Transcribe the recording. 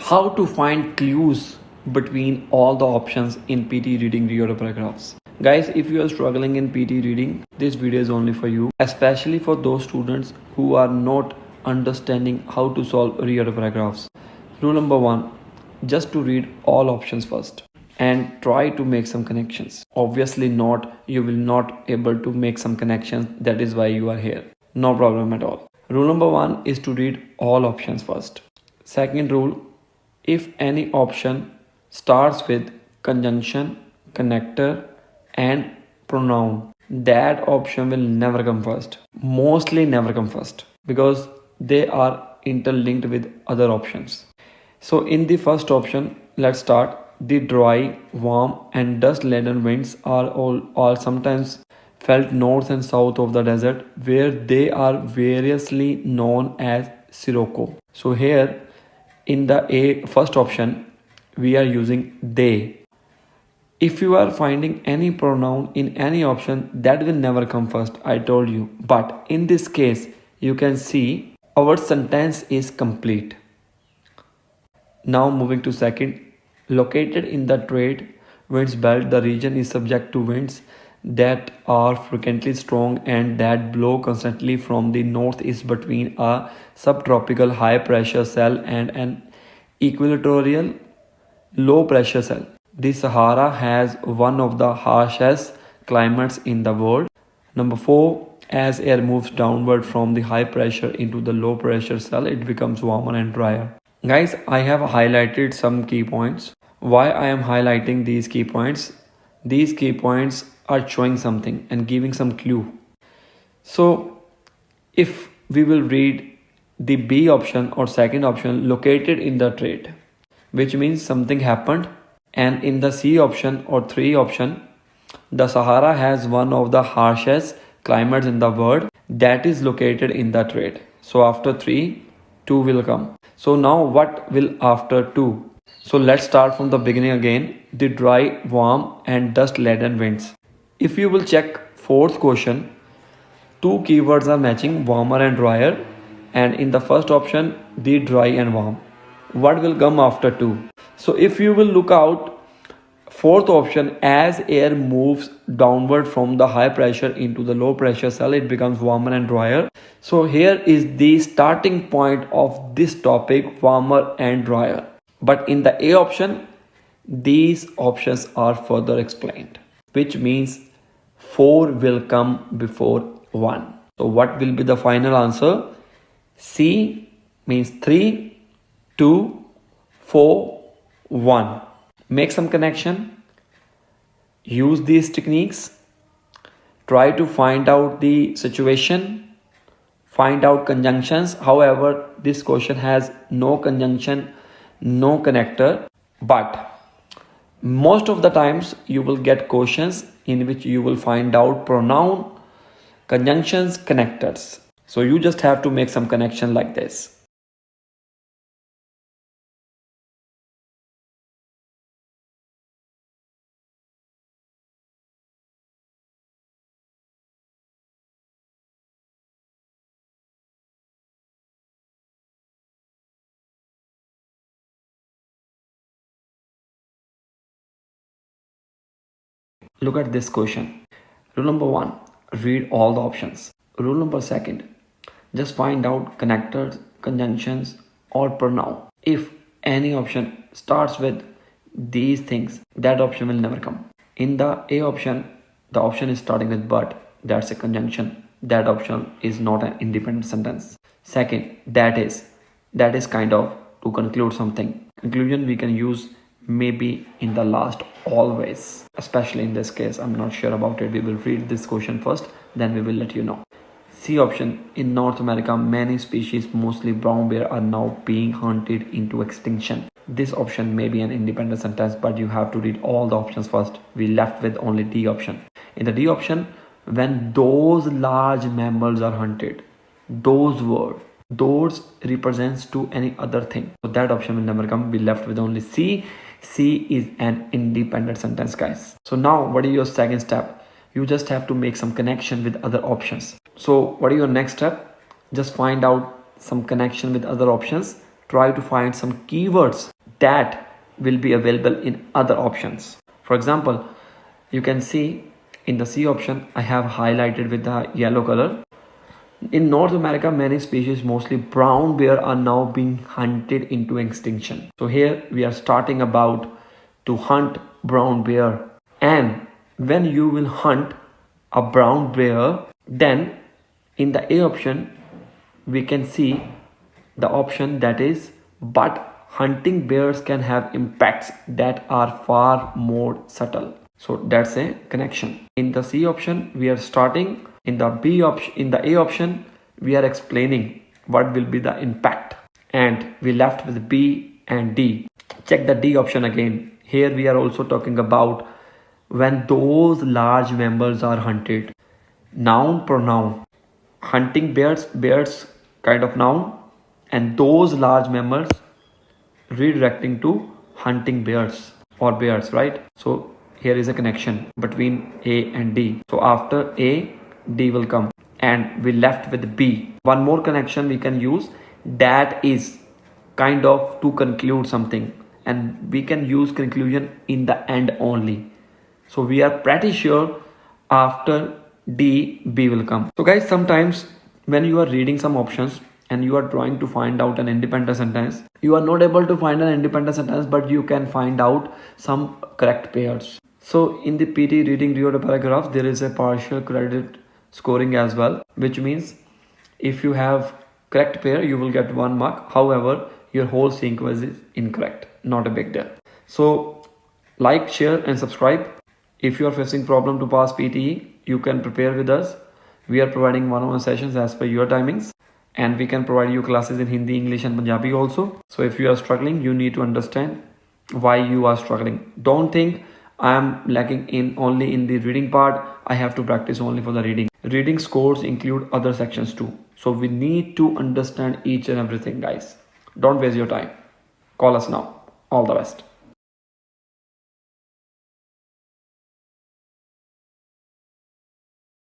How to find clues between all the options in PT reading reorder paragraphs. Guys, if you are struggling in PT reading, this video is only for you, especially for those students who are not understanding how to solve reorder paragraphs. Rule number 1, just to read all options first and try to make some connections. Obviously you will not able to make some connections, that is why you are here. No problem at all. Rule number 1 is to read all options first. Second rule, if any option starts with conjunction, connector and pronoun, that option will never come first. Mostly never come first because they are interlinked with other options. So in the first option, let's start. The dry, warm and dust-laden winds are sometimes felt north and south of the desert, where they are variously known as sirocco. So here in the first option, we are using they. If you are finding any pronoun in any option, that will never come first, I told you. But in this case, you can see our sentence is complete. Now moving to second, located in the trade winds belt, the region is subject to winds that are frequently strong and that blow constantly from the northeast between a subtropical high pressure cell and an equatorial low pressure cell. The Sahara has one of the harshest climates in the world. Number 4, as air moves downward from the high pressure into the low pressure cell, it becomes warmer and drier. Guys, I have highlighted some key points. Why I am highlighting these key points? These key points are showing something and giving some clue. So if we will read the B option or second option, located in the trade, which means something happened. And in the C option or 3 option, the Sahara has one of the harshest climates in the world, that is located in the trade. So after 3, 2 will come. So now what will after 2? So let's start from the beginning again. The dry, warm and dust laden winds. If you will check fourth question, 2 keywords are matching, warmer and drier, and in the first option, the dry and warm. What will come after 2? So if you will look out, fourth option, as air moves downward from the high pressure into the low pressure cell, it becomes warmer and drier. So here is the starting point of this topic, warmer and drier. But in the A option, these options are further explained, which means 4 will come before 1. So what will be the final answer? C means 3, 2, 4, 1. Make some connection. Use these techniques. Try to find out the situation. Find out conjunctions. However, this question has no conjunction, no connector. But most of the times you will get questions in which you will find out pronoun, conjunctions, connectors. So you just have to make some connection like this. Look at this question. Rule number 1, read all the options. Rule number 2, just find out connectors, conjunctions or pronoun. If any option starts with these things, that option will never come. In the A option, the option is starting with but, that's a conjunction. That option is not an independent sentence. Second, that is kind of to conclude something. Conclusion we can use maybe in the last always, especially in this case. I'm not sure about it. We will read this question first, then we will let you know. C option, in North America, many species, mostly brown bear, are now being hunted into extinction. This option may be an independent sentence, but you have to read all the options first. We left with only D option. In the D option, when those large mammals are hunted, those represents to any other thing. So that option will never come. We left with only C. C is an independent sentence, guys. So now what is your second step? You just have to make some connection with other options. So what is your next step? Just find out some connection with other options try to find some keywords that will be available in other options. For example, you can see in the C option, I have highlighted with the yellow color. In North America, many species, mostly brown bear, are now being hunted into extinction. So here we are starting about to hunt brown bear. And when you will hunt a brown bear, then in the A option, we can see the option that is, but hunting bears can have impacts that are far more subtle. So that's a connection. In the C option, we are starting. In the B option, in the A option, we are explaining what will be the impact, and we left with B and D. Check the D option again. Here we are also talking about when those large members are hunted. Noun, pronoun. Hunting bears, bears kind of noun, and those large members redirecting to hunting bears or bears, right? So here is a connection between A and D. So after A, D will come, and we left with B. One more connection we can use, that is kind of to conclude something, and we can use conclusion in the end only. So we are pretty sure after D, B will come. So guys, sometimes when you are reading some options and you are trying to find out an independent sentence, you are not able to find an independent sentence, but you can find out some correct pairs. So in the PT reading reorder paragraph, there is a partial credit scoring as well, which means if you have correct pair, you will get 1 mark. However, your whole sequence is incorrect. Not a big deal. So like, share and subscribe. If you are facing problem to pass PTE, you can prepare with us. We are providing one-on-one sessions as per your timings, and we can provide you classes in Hindi, English and Punjabi also. So if you are struggling, you need to understand why you are struggling. Don't think I am lacking in only in the reading part. I have to practice only for the reading. Reading scores include other sections too. So we need to understand each and everything, guys. Don't waste your time. Call us now. All the best.